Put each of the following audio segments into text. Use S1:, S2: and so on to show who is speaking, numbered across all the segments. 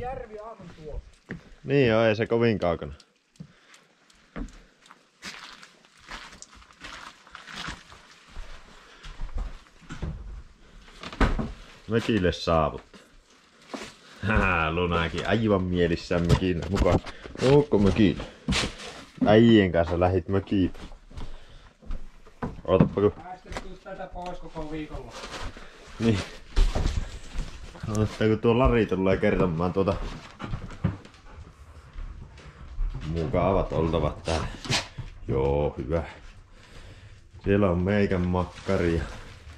S1: järvi aivan tuossa.
S2: Niin joo, ei se kovin kaukana. Mökille saavutta. Haha, Lunakin aivan mielissään mökille mukaan. Ootko mökille? Äijien kanssa lähit mökiin. Ootappa kun...
S1: Päästetty tätä pois koko viikolla.
S2: Niin. Oottaa kun tuo Lari tulee kertomaan tuota... Mukavat oltavat täällä. Joo, hyvä. Siellä on meikän makkari.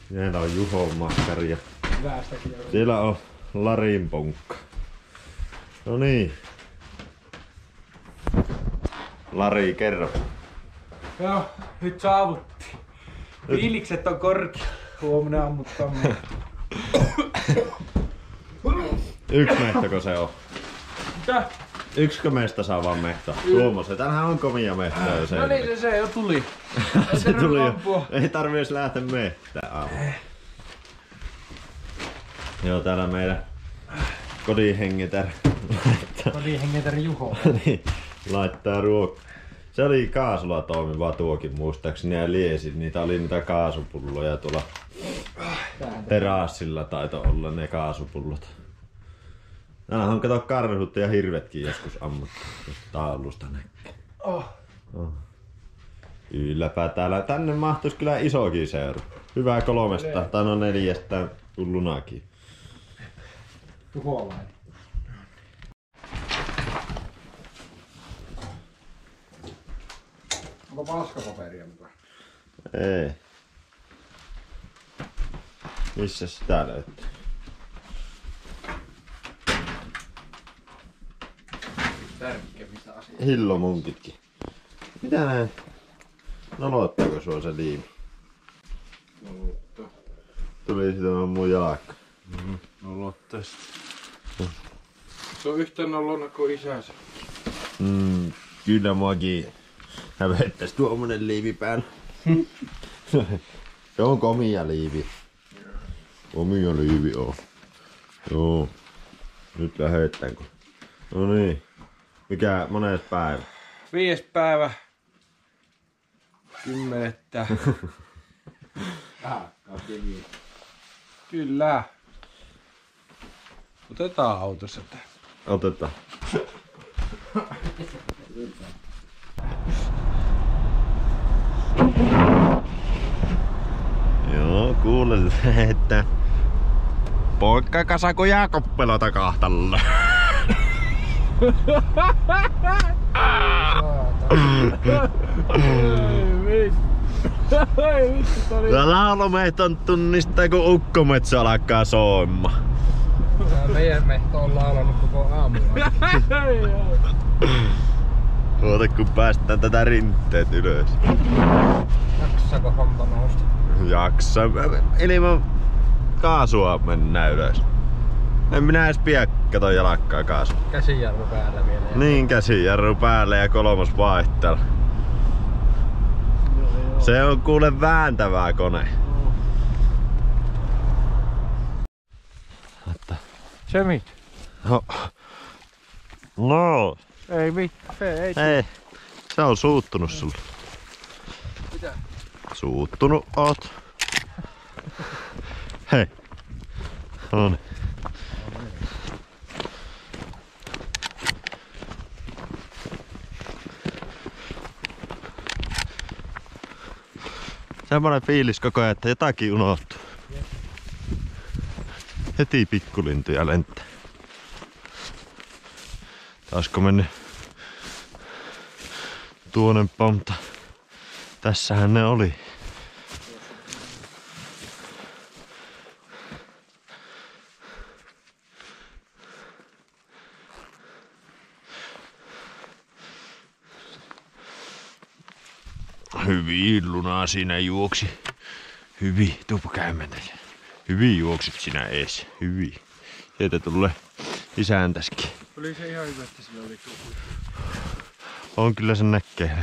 S2: Siellä on Juhon makkari.
S1: Hyvästäkin.
S2: Siellä on Larin ponkka. No niin. Lari, kerro.
S1: Joo, nyt saavuttiin. Fiilikset on korkea. Huomenna ammuttaan.
S2: Yksi mehtako se on?
S1: Mitä?
S2: Yksikö meistä saa vaan mehto? Tuommoiset. Tänähän on komia mehtoja jo
S1: No niin, se jo tuli.
S2: Se tuli jo. Ei tarvii edes lähteä mehtään aamulla. Joo, täällä meidän kodinhengetär
S1: Kodinhengetär Juho.
S2: niin, laittaa ruokaa. Se oli kaasulla toimiva tuokin muistaakseni ja liesit. Niitä oli niitä kaasupulloja tuolla terassilla taito olla ne kaasupullot. Täällä on kato karhut ja hirvetkin joskus ammuttu. Taulusta näkee.
S1: Oh.
S2: Ylläpä täällä. Tänne mahtuisi kyllä isokin seura. Hyvää 3 tai no 4 kuin Lunakin.
S1: Juholainen. Onko paskapaperia mukaan?
S2: Ei. Missä sitä löytyy?
S1: Tärkeimmistä asioista.
S2: Hillomunkitkin. Mitä näin? Nolottaako sua se liimi?
S1: Nolottaa.
S2: Tuli sitä mun jalakka.
S1: Nolottais. Se on yhtä nolona kuin isänsä.
S2: Kyllä muakin hävettäis tuommoinen liivi päällä. Se on komia liivi. Komia liivi on. Joo. Nyt lähetäänkö? No niin. Mikä mones päivä?
S1: 5. päivä. 10. Kyllä. Otetaan autossa tää.
S2: Otetaan. Joo, kuulen, että poikka kasako Jaakoppelota kahtalla. Tää laulumehton tunnistaa kun ukkometsä alkaa soimaan.
S1: Meidän mehto on laulanut koko aamun.
S2: Oota kun päästään tätä rinteet ylös.
S1: Jaksako homma nousta?
S2: Jaksa. Ilman kaasua mennään ylös. En minä edes pidä kato jalakkaa kaasua.
S1: Käsijarru päällä vielä.
S2: Niin, käsijarru päällä ja 3. vaihtelu. Se on kuule vääntävää kone.
S1: Se mit?
S2: No.
S1: Ei mitään.
S2: Ei. Se on suuttunut sulle.
S1: Mitä?
S2: Suuttunut oot. Hei. On. Semmoinen fiilis koko ajan, että jotakin unohtuu. Heti pikkulintuja lentää. Taasko mennyt tuonempaa, mutta tässähän ne oli. Hyvin Luna siinä juoksi. Hyvin, tuupa käymään tässä. Hyvin juoksit sinä ees. Hyvin. Sieltä tulee isäntäskin.
S1: Oli se ihan hyvä, että sillä oli tuolla.
S2: On kyllä sen näkee.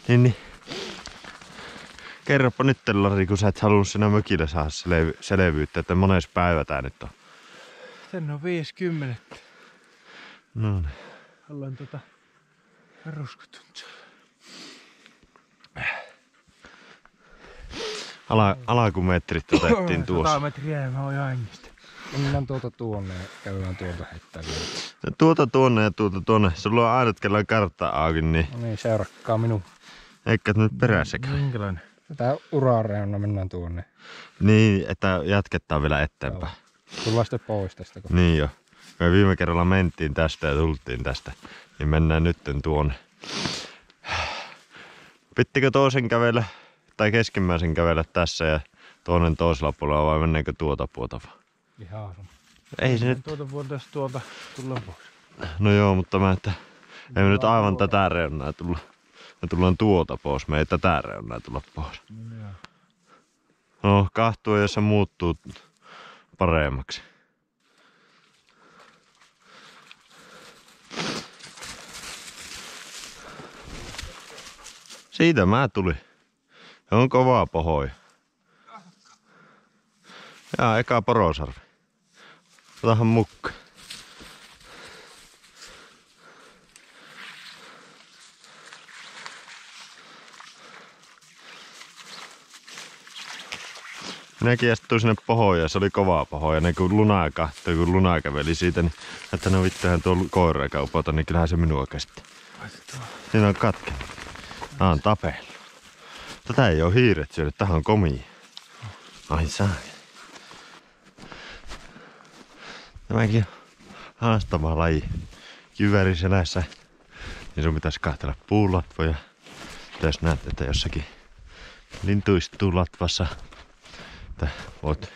S2: Niin. Kerropa nyt Lari, kun sä et halunnut siinä mökillä saada selvyyttä, että mones päivä tää nyt on.
S1: Sen on 50.
S2: No niin.
S3: Ollaan ruskuttunut.
S2: Alakumetrit otettiin tuossa.
S3: 100 metriä mä oon jo hengistä.
S1: Mennään tuonne ja käydään heittää vielä.
S2: Tuonne ja tuonne. Sulla on ainut kellään kartta auki, niin
S1: No niin, seurakkaa minun.
S2: eikä nyt perässäkään.
S3: Minkälainen?
S1: Tää urareuna mennään tuonne.
S2: Niin, että jatketaan vielä eteenpäin.
S1: Tullaan sitten pois tästä.
S2: Niin jo. Me viime kerralla mentiin tästä ja tultiin tästä. Niin mennään nytten tuonne. Pittikö toisen kävellä tai keskimmäisen kävellä tässä ja toinen toisella puolella vai mennäänkö tuota puolta vaan?
S1: Ihan sama.
S2: Ei se nyt.
S3: Tuolta tullaan pois.
S2: No joo, mutta ei me nyt aivan tätä reunaa tulla. Me tullaan tuota pois, me ei tätä reunaa tulla pois. No, kahtua jos se muuttuu paremmaksi. Siitä mä tulin. Se on kovaa pohoja. Jaa, eka porosarvi. Otahan mukaan. Minäkin astuin sinne pohoon ja se oli kovaa pohoa. Ja ne kun lunaa kahtoi, kun lunaa käveli siitä, niin että no vittuhan tuo koira kaupata, niin kyllähän se minua käsitti. Siinä on katke. Tää on tapellut. Tätä ei oo hiiret syönyt, tähän on komia. Ai saa. Tämäkin on haastava laji. Kivääri selässä. Niin sun pitäisi kahtella puulatvoja. Jos näet, että jossakin lintu istuu latvassa, että voit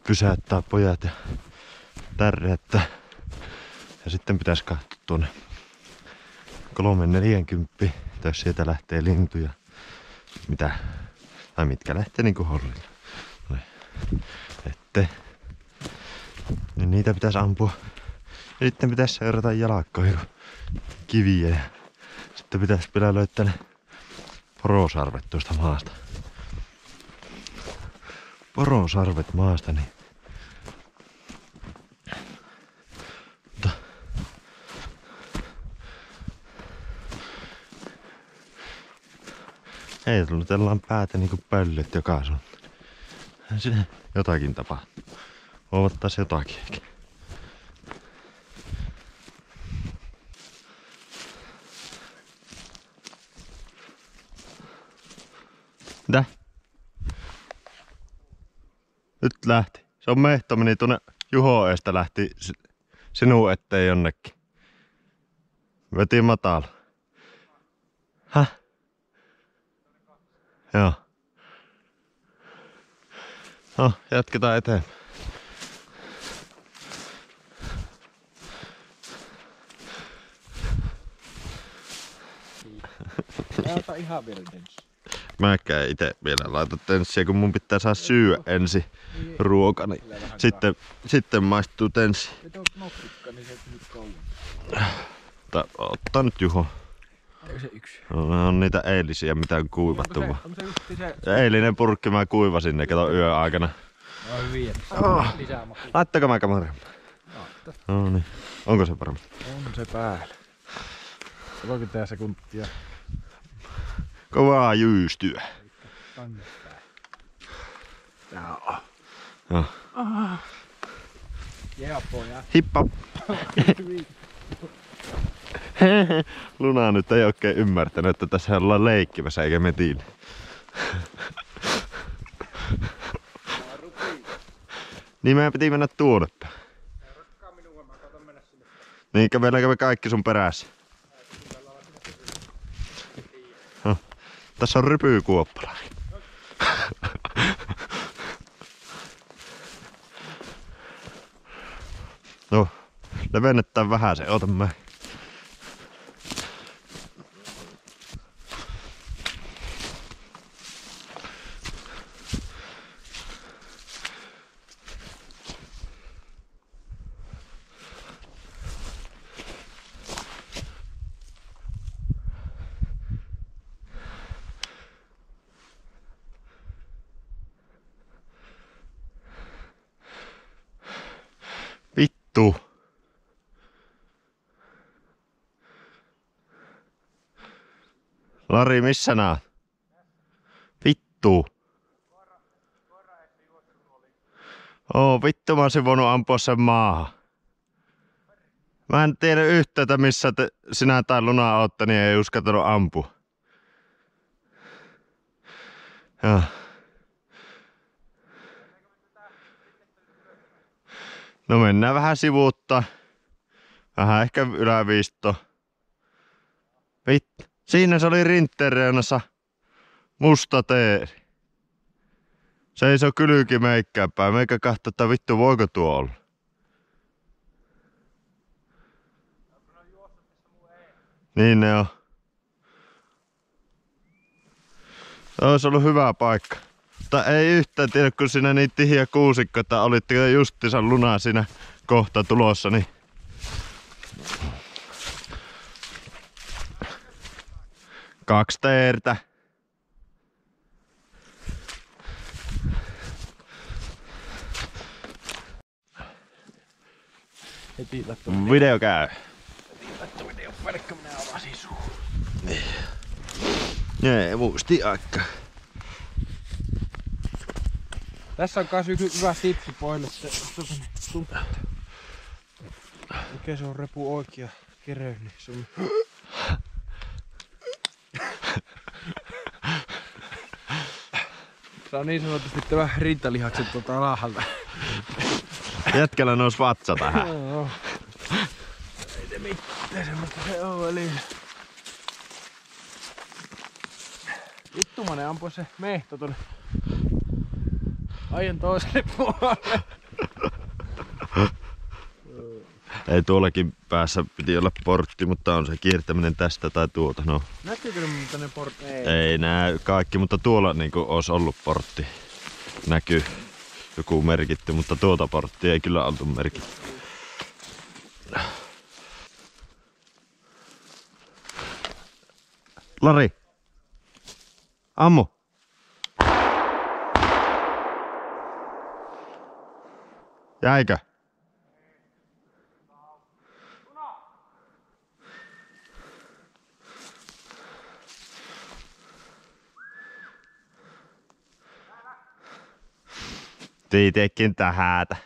S2: pysäyttää pojat ja tärjättää. Ja sitten pitäisi katsoa tuonne 340, jos sieltä lähtee lintuja. Mitkä lähtee niinku hollilla. Niin niitä pitäisi ampua. Ja sitten pitäisi seurata jalakkoihin kiviä. Ja sitten pitäisi vielä löytää ne porosarvet tuosta maasta. Porosarvet maasta, niin ei tullutellaan päätä niinku pöllöt joka suuntaan. Siinä jotakin tapahtuu. Voivat taas jotakin ehkä. Mitä? Nyt lähti. Se on mehto, meni tuonne Juho eestä lähti sinun eteen jonnekin. Veti matala. Häh? Joo. No, jatketaan eteenpäin.
S3: Laita ihan vielä tenssi.
S2: Mäkään ite vielä laita tenssiä, kun mun pitää saada syödä ensin ruoka, niin sitten maistuu tenssi.
S3: Et oo noksikka, niin se nyt kauan.
S2: Ottaa nyt Juho.
S3: Eikö se yksi?
S2: No, on niitä eilisiä, mitä on kuivattu vaan.
S3: Onko se just se?
S2: Ja eilinen purkki mä kuivasin ne, kato yön aikana.
S1: No hyviä. Lisää makua.
S2: Laittakaa mä kameran. No niin. Onko se parempi?
S3: On se päällä. 30 sekuntia.
S2: Kovaa jyystyä.
S3: Tänne päin. Tää on.
S2: Joo.
S3: Jää pojat.
S2: Hippa. Luna nyt ei oikein ymmärtänyt, että tässä ollaan leikkimässä eikä metillä. Niin meidän piti mennä tuonne päin. Niin käveläänkö me kaikki sun perässä? No, tässä on rypykuoppala. No, levennetään vähän se, ota mä. Vittu. Lari, missä nää? Vittu. Vittu, mä olisin voinut ampua sen maahan. Mä en tiedä yhtään, missä sinä tai Luna ootte, niin ei uskaltanut ampua. Joo. No mennään vähän sivuutta. Vähän ehkä yläviisto. Siinä se oli rinttereunassa musta teeri. Seiso kylki meikkään päin. Meikä kahtoo, että vittu voiko tuo olla. Niin ne on. Olisi ollut hyvä paikka. Mutta ei yhtään tiedä, kun siinä niin tihiä kuusikko, että olitte justiinsa Luna siinä kohta tulossa, niin... Kaksi teertä.
S3: Heti
S2: Video käy.
S3: video pelkkä minä avasin suun.
S2: Niin. Ei muisti aika.
S3: Tässä on kans yksi hyvä tipsi poille. Mikä se on repu oikea kereys, niin se on... Saa niin sanotusti tämä rintalihakset alhaalta.
S2: Jätkällä nousi vatsa tähän.
S3: Joo. Ei se mitään semmoista se oo, eli... Vittumainen ampui se mehto tonne aion toiselle puolelle.
S2: Ei tuollakin päässä piti olla portti, mutta on se kiertäminen tästä tai tuolta. No.
S3: Näkyykö ne tänne portti?
S2: Ei näy kaikki, mutta tuolla niinku olisi ollut portti. Näkyy joku merkitty, mutta tuota porttia ei kyllä oltu merkitty. Lari! Ammu! Jäikö? Tiitekin tähätä.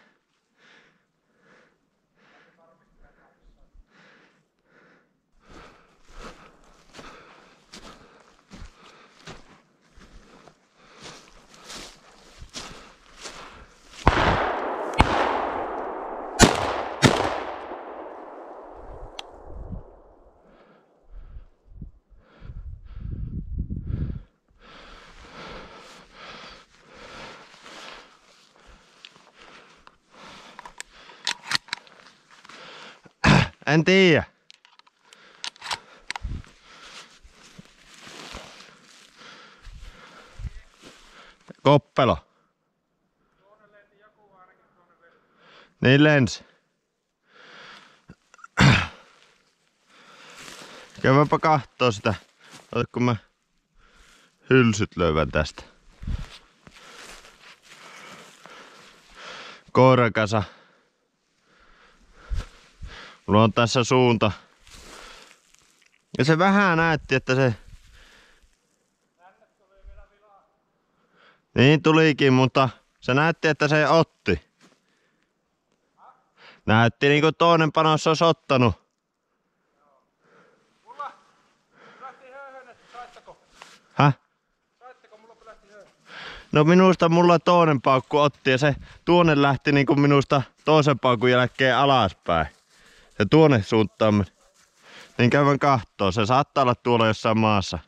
S2: En tiedä. Koppelo. Niin lensi. Käydäänpä kahtoo sitä. Ota kun mä hylsyt löydän tästä. Koirakasa. Mulla on tässä suunta. Ja se vähän näytti, että se... Niin tulikin, mutta se näytti, että se otti. Näytti niinku toinen panos olisi ottanut.
S3: Mulla lähti höyhön, että saittako?
S2: Häh?
S3: Saittako mulla lähti höyhön?
S2: No minusta mulla toinen paukku otti ja se tuonne lähti niinku minusta toisen paukun jälkeen alaspäin. Se tuonne suuntaan. Niin käydään kahtoo. Se saattaa olla tuolla jossain maassa.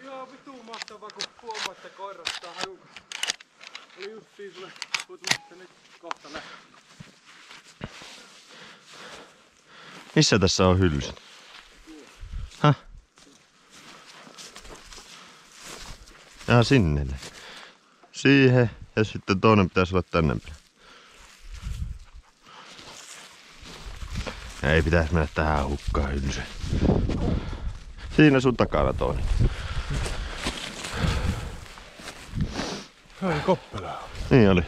S3: Ihan vitun mahtavaa, kun huomaa, että koirastaa hajukas. Oli justiin sulle puuttumassa nyt kohta lähtee.
S2: Missä tässä on hylsy? Häh? Ja sinne. Siihen ja sitten toinen pitäisi olla tänne päin. Ei pitäisi mennä tähän hukkaan hylsy. Siinä sun takana toinen.
S3: Oli koppelaa.
S2: Niin oli.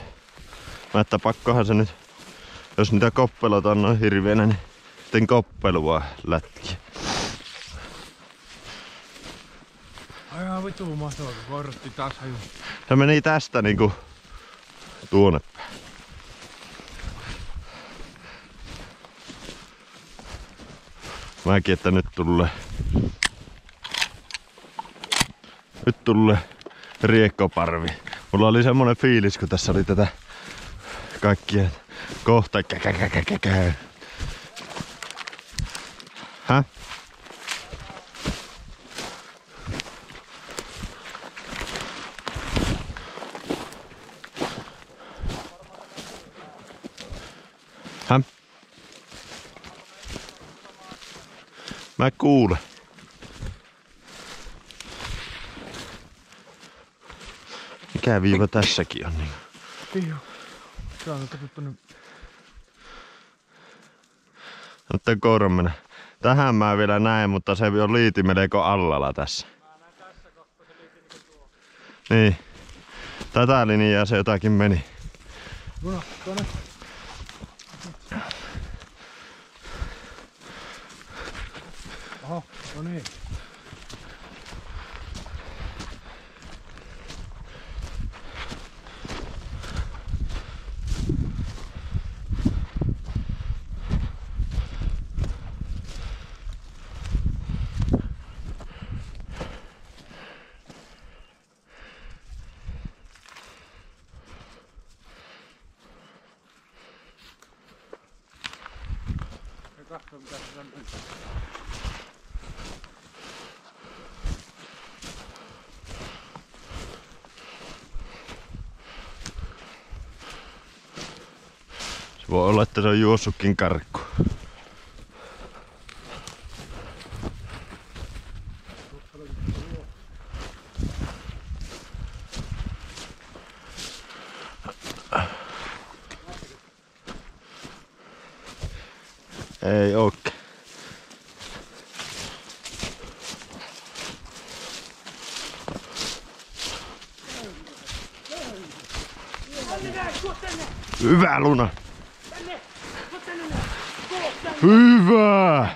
S2: Mä että pakkohan se nyt Jos niitä koppeloita on noin hirveänä, niin sitten koppelua lätkiä.
S3: Ai vitu mahtavaa, kun koiratti taas haju.
S2: Se meni tästä niinku tuonne päin. Mäkin, että nyt tulee riekkoparvi. Mulla oli semmonen fiilis, kun tässä oli tätä kaikkia kohta käkäkäkäkäkä. Häh? Häh? Mä kuulen. Mikä viiva tässäkin on niin?
S3: Joo. Se on taputtanut.
S2: Ottaa koiran mennä. Tähän mä vielä näen, mutta se on liiti melko allalla tässä.
S3: Mä näen tässä kohtaa se liiti niinku tuo.
S2: Niin. Tätä linjaa se jotakin meni.
S3: No, tuonne. Oho, no niin. Katso mitä se on nyt.
S2: Se voi olla, että se on juossutkin karkku. Ei ookin. Hyvä Luna! Hyvä!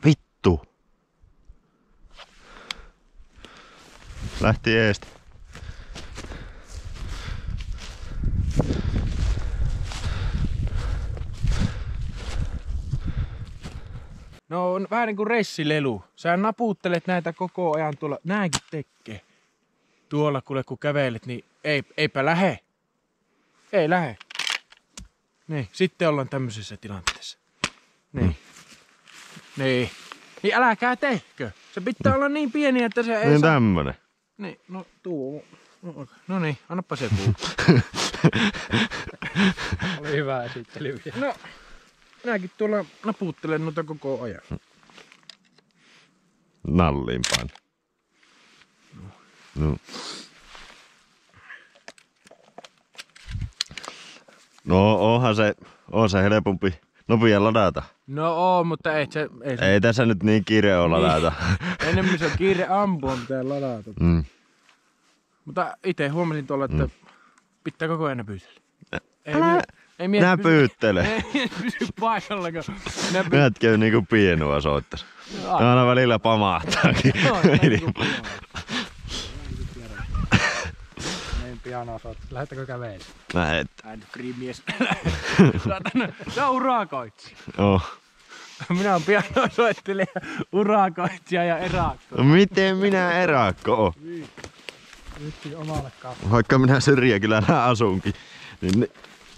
S2: Vittu! Lähti eestä.
S3: No on vähän niinku ressilelu. Sä naputtelet näitä koko ajan tuolla. Näinkin tekee. Tuolla kuule kun kävelet, niin eipä lähe. Ei lähe. Niin, sitten ollaan tämmöisessä tilanteessa. Niin. Niin. Niin äläkää tehkö. Se pitää olla niin pieni, että se ei
S2: Niin
S3: saa...
S2: tämmönen.
S3: Niin, no tuu. No niin, annappa se puu.
S1: Oli hyvä esittely.
S3: No, minäkin tuolla naputtelen noita koko ajan.
S2: Nalliin pain. No. No on se helpompi nopea ladata.
S3: No oo, mutta ei se...
S2: Ei tässä nyt niin kiire ole ladata.
S3: Enemmän se on kiire ampua, mitä ladata.
S2: Mm.
S3: Mutta itse huomasin tuolla, että pitää koko ajan pyytellä. Ei
S2: Nää pyyttele.
S3: Ei pysy paikallakaan.
S2: Näet käy niinku pienoa soittas. Aina välillä pamahtaakin.
S1: Niin pianoa soittaa. Lähettekö kävelemään?
S2: Lähet.
S3: Handfree-mies. Se on urakoitsija.
S2: Oh.
S3: Minä olen pianosoittelija, urakoitsija ja erakko.
S2: No miten minä erakko oon?
S1: Yksi omalle kautta.
S2: Vaikka minä Syrjäkylällä asunkin, niin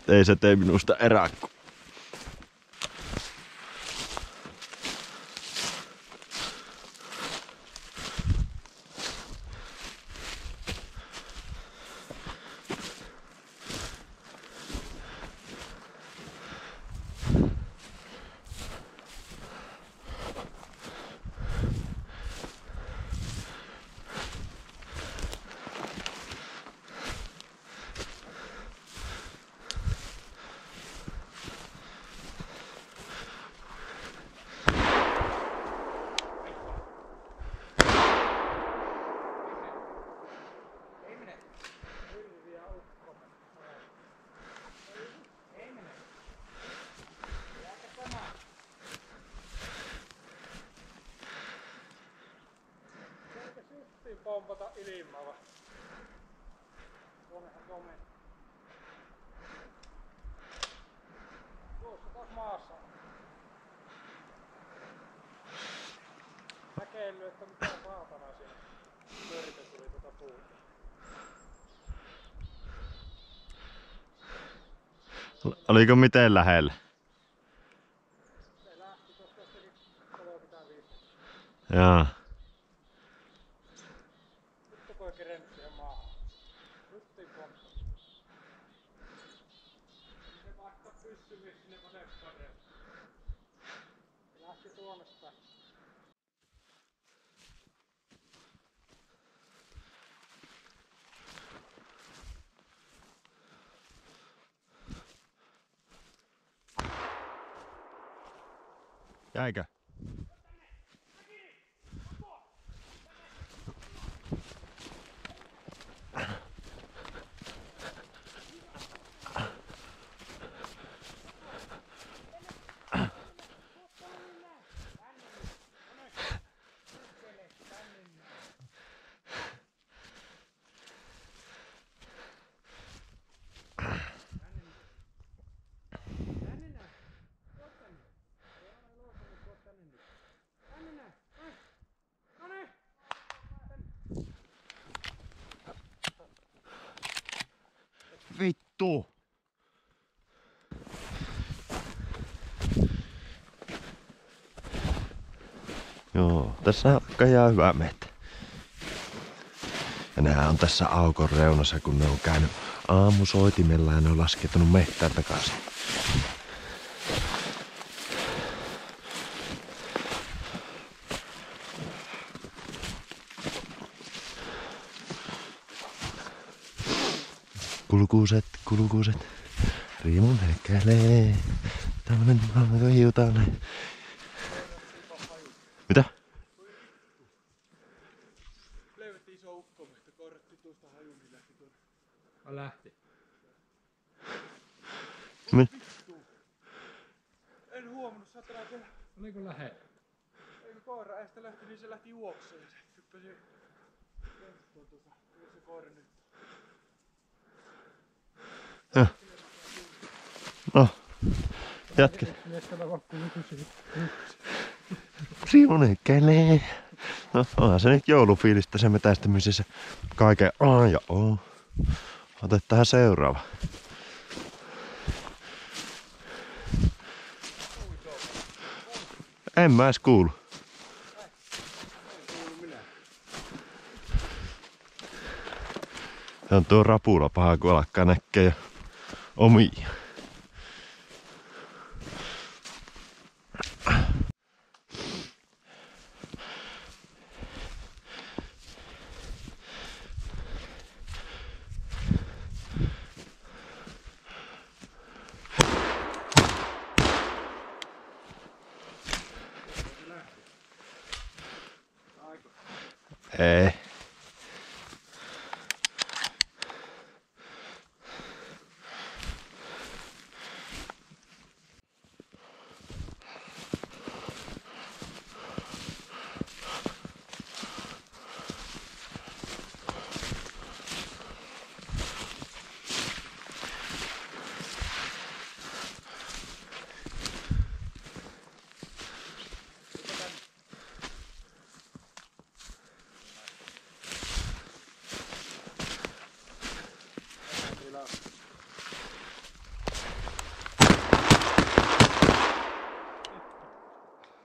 S2: ei se tee minusta erakko.
S3: pompata ilmaa vai? Tuonnehan se on mennyt. Tuossa taas maassa. Näkeillyt, että mitä saatana siinä mörkö tuli tuota puuta.
S2: Oliko miten lähellä?
S3: Se lähti tuosta jostakin 35.
S2: Jaa.
S3: Nyt toi kerennyt siihen maahan. Nyt ei pomppa. Se vaikka pyssy sinne vasempareen. Se lähti tuonne päin.
S2: Jäikö? Vittu! Joo, tässä on ihan hyvä mehtä. Ja nää on tässä aukon reunassa, kun ne on käynyt aamusoitimella ja ne on laskeutunut mehtään takaisin. Kulkuset, riimun hekälee. Tämmönen hiutainen. Mitä?
S3: Löydettiin iso ukkomehto, korjattiin tuosta hajun, niin lähti tuonne.
S1: Lähti.
S3: En huomannut, satana tuolla.
S1: Oliko lähellä?
S3: Eikö koira äistä lähti, niin se lähti juokseen. Se hyppäsi kenttuun tuossa. Se koira nyt.
S2: No, jatka.
S3: Mieskellä vaikka nykyisiin.
S2: Riimun hekälee. No, onhan se nyt joulufiilistä se metästämisessä kaiken A ja O. Otetaan seuraava. En mä edes kuulu. Se on tuo rapula paha, kun alkaa näkee jo omia. Ei.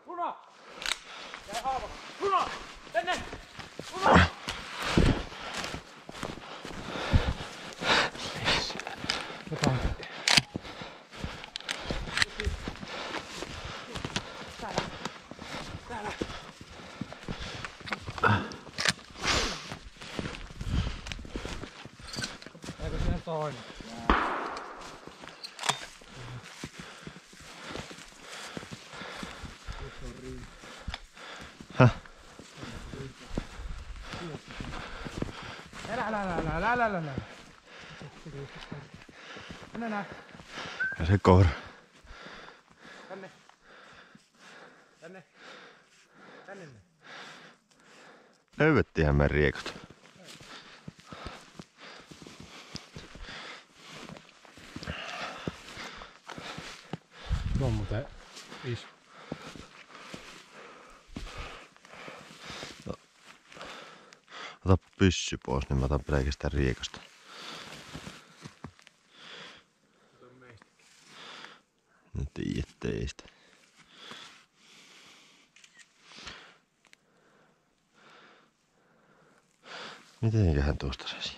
S3: Puna! Jäi haava. Puna! Tänne! Puna!
S1: Eikö siinä toinen?
S2: Häh?
S3: Älä. Tänne.
S2: Ja se koira.
S3: Tänne.
S2: Höyvettiinhän me riekot.
S1: No muuten iso.
S2: Ota pyssy pois, niin mä otan pelkästään riekosta. No tiedät teistä. Mitenköhän tuosta saisi?